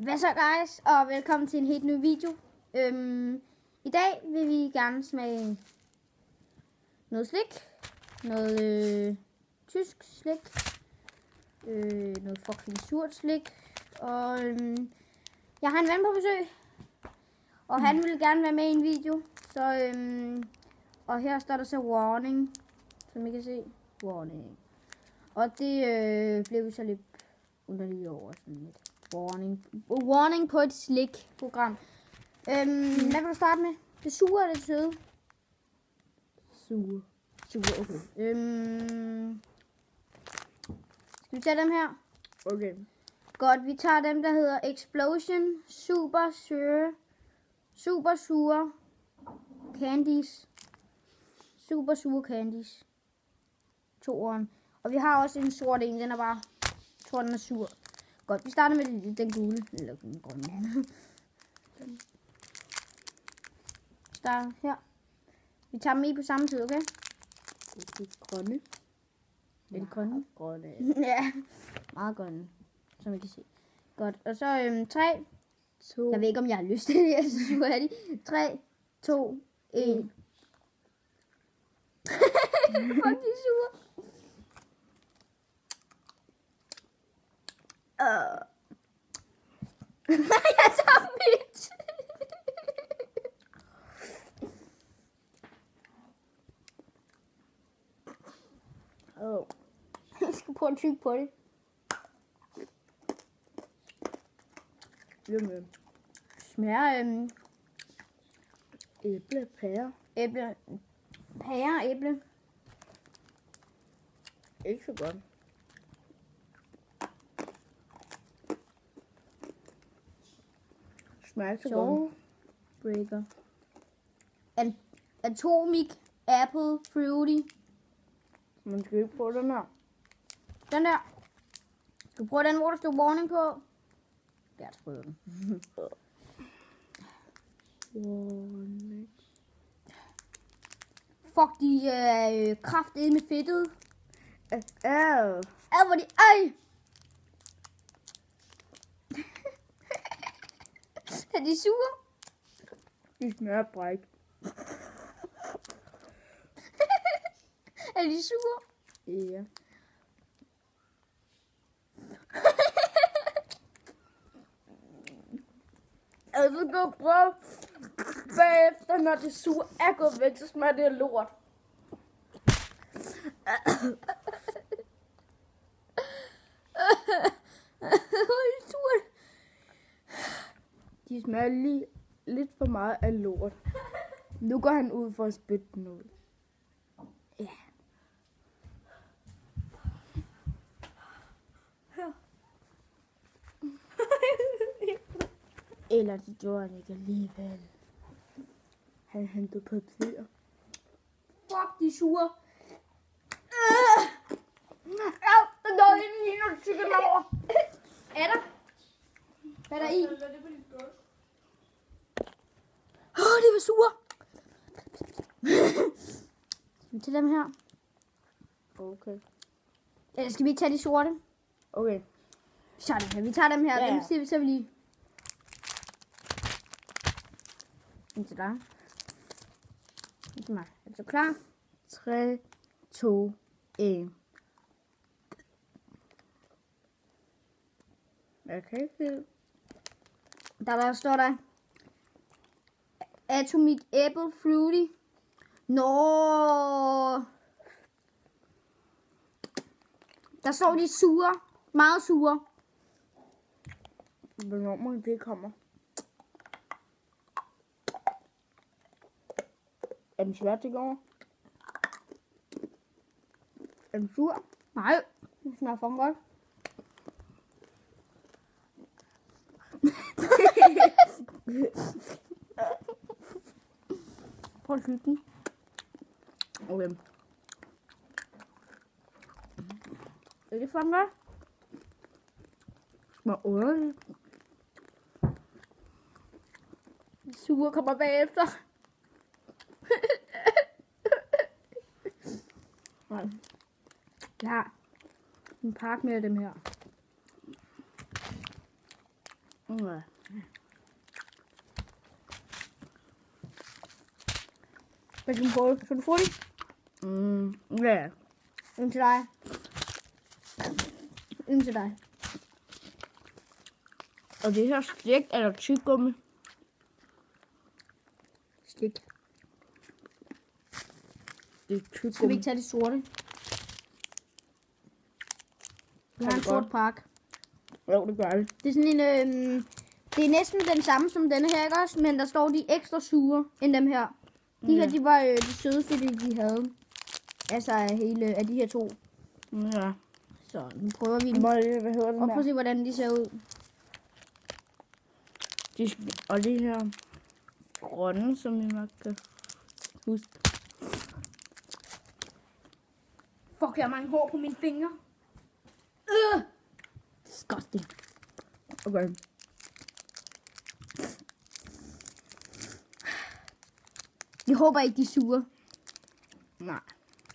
Hvad så guys, og velkommen til en helt ny video. I dag vil vi gerne smage noget slik. Noget tysk slik. Noget fucking surt slik. Og jeg har en ven på besøg. Og han vil gerne være med i en video. Så, og her står der så warning. Som I kan se. Warning. Og det blev vi så lidt underligt over. Sådan lidt. Warning på et slikprogram. Hvad kan du starte med? Det sure eller det søde? Sure, okay. Skal vi tage dem her? okay. Godt, vi tager dem, der hedder Explosion Super sure candies. Super sure candies. Toeren. Og vi har også en sort en, den er bare, jeg tror den er sur. Godt, vi starter med den gule, eller den grønne. Starter her. Vi tager dem i på samme tid, okay? Det er grønne. Er det grønne? Grønne. Ja, meget grønne, som I kan se. Godt, og så 3, 2. jeg ved ikke, om jeg har lyst til det, jeg synes, hvor er de. 3, 2, 1. Fuck, de er sure. Jeg tager mit. Jeg skal prøve at tygge på det. Jamen. Smager Æble, pære. æble. Pære, æble. Ikke så godt. Smager ikke så godt. Breaker. Atomic Apple Fruity. Man skal ikke prøve den her. Den der. Skal du prøve den, hvor der står warning på? Ja, jeg prøver den. Warning. Fuck, de er kraftedeme fedtet. Hvor de... Ej! Er de sure? De smager bræk. Er de sure? Ja. Jeg vil gå prøve bagefter, når det sure er gået væk, så smager det af lort. De smager lige lidt for meget af lort. Nu går han ud for at spytte den ud. Ja. Eller det gjorde han ikke alligevel. Han hentede papir. Fuck, de er sure. Den går ind i noget psykologer. Er der? Hvad er der i? De var sure. Skal vi tage dem her? Okay. Eller skal vi ikke tage de sorte? Okay. Sådan, vi tager dem her. Ja. Dem ser vi lige. Indtil der. Indtil mig. Er du klar? 3, 2, 1. Jeg kan ikke se. Der står der Atomic Apple Fruity. Nå. Der står de sure. Meget sure. Hvornår må det kommer? Er den svært til går? Er den sur? Nej, det smager for godt. Prøv at hygge den. Okay. Er det for godt? Smager underligt. Sure kommer bagefter. Nej. Jeg har en pakke med dem her. Ja. Hvad skal du prøve? Skal du få det? Ja. En til dig. En til dig. Og det her slik eller tyggegummi? Stik. Det er Skal vi tyggegummi. ikke tage de sorte? Vi har det en sort godt. pakke. Jo, det gør det. Det er sådan en, det er næsten den samme som denne her, ikke også? Men der står de ekstra sure end dem her. De her, de var de sødeste, de havde. Altså af de her to. Ja. Så nu prøver vi dem. Hvad hedder den Og prøv at her? se, hvordan de ser ud. Og det her grønne, som I nok kan huske. Fuck, jeg har mange hår på mine fingre. Disgusting. Okay. Jeg håber ikke, de er sure. Nej.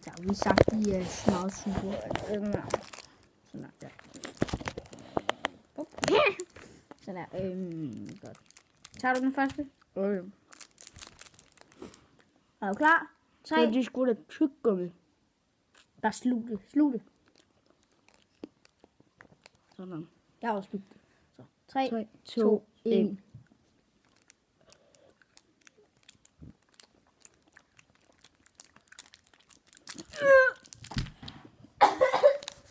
Så har vi sagt, de er meget sure. Nej. Sådan der. Sådan der. Godt. Tager du den første? Okay. Er du klar? Så 3. de skulle da tyggegummi. Bare slug det. Slug det. Sådan. Jeg har også slugt det. Så 3, 3, 2, 1.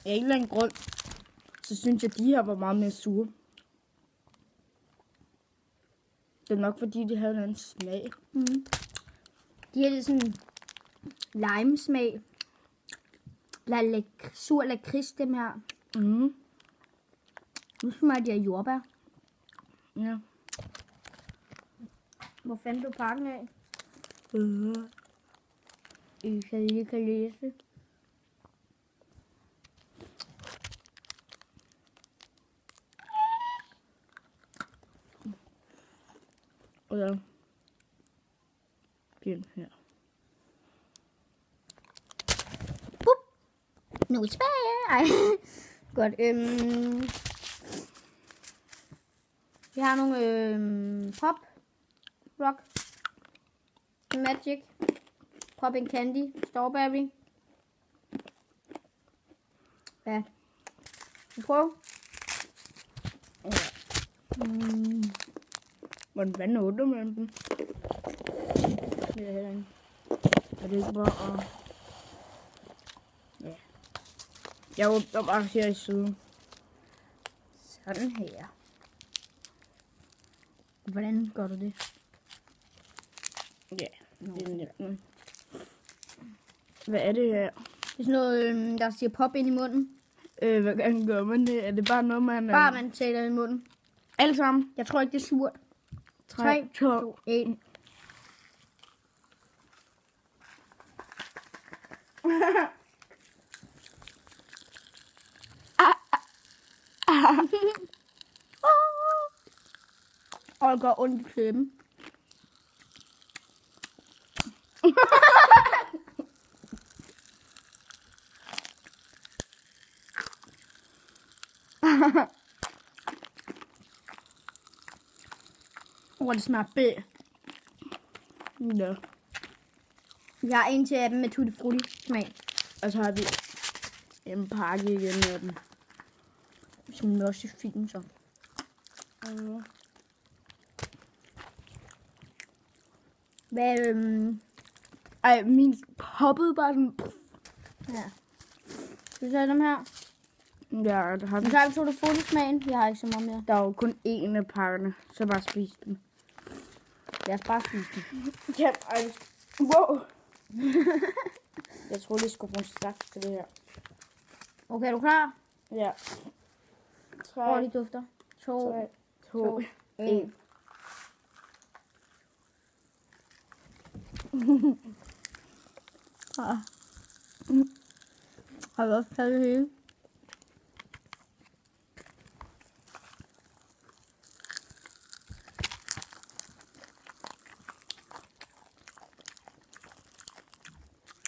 Af en eller anden grund, så synes jeg, at de her var meget mere sure. Det er nok fordi, de havde en anden smag. De her, det er sådan limesmag. Sur lakrids, dem her. Nu smager de af jordbær. Ja. Hvor fandt du pakken af? I kan lige kan læse. Og så den her. Bup! Nu er vi tilbage. Ej. Godt. Vi har nogle pop, rock, magic, pop and candy, strawberry. Ja. Vi prøver. Hvordan åbner man dem? Det er herinde. Er det ikke bare at... Ja. Jeg åbner bare her i siden. Sådan her. Hvordan gør du det? Ja, det er nemt. Hvad er det her? Det er sådan noget, der siger pop ind i munden. Hvordan gør man det? Er det bare noget, man... Bare man taler i munden. Alle sammen. Jeg tror ikke, det er surt. 3, 2, 1. Og det gør ondt i klemmen. Det smager bæ. Ja. Jeg har en til af dem med tutti frutti smag. Og så har vi en pakke igen af dem. Som er også fint så. Hvad, Ej, min poppede bare sådan... ja. Skal vi tage dem her? Ja, der har Nu vi. tager vi tutti frutti smagen. Jeg har ikke så meget mere. Der er jo kun én af pakkerne, så bare spis dem. Lad os bare spise dem. Ja, ej. Wow. Jeg troede, jeg skulle bruge saks til det her. Okay, er du klar? Ja. Hvor 3, de dufter. 2, 3, 2, 1. Har vi også taget det hele?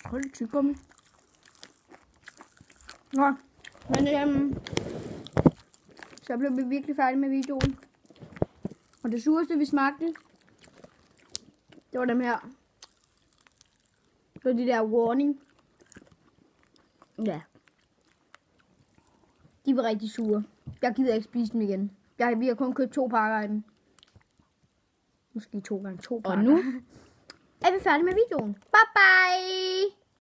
Hold det tyggegummi. Nå, men så blev vi virkelig færdige med videoen. Og det sureste, vi smagte, det var dem her. Det var de der warning. Ja. De var rigtig sure. Jeg gider ikke spise dem igen. Vi har kun købt 2 pakker af dem. Måske 2 gange 2 pakker. Og nu er vi færdige med videoen. Bye bye!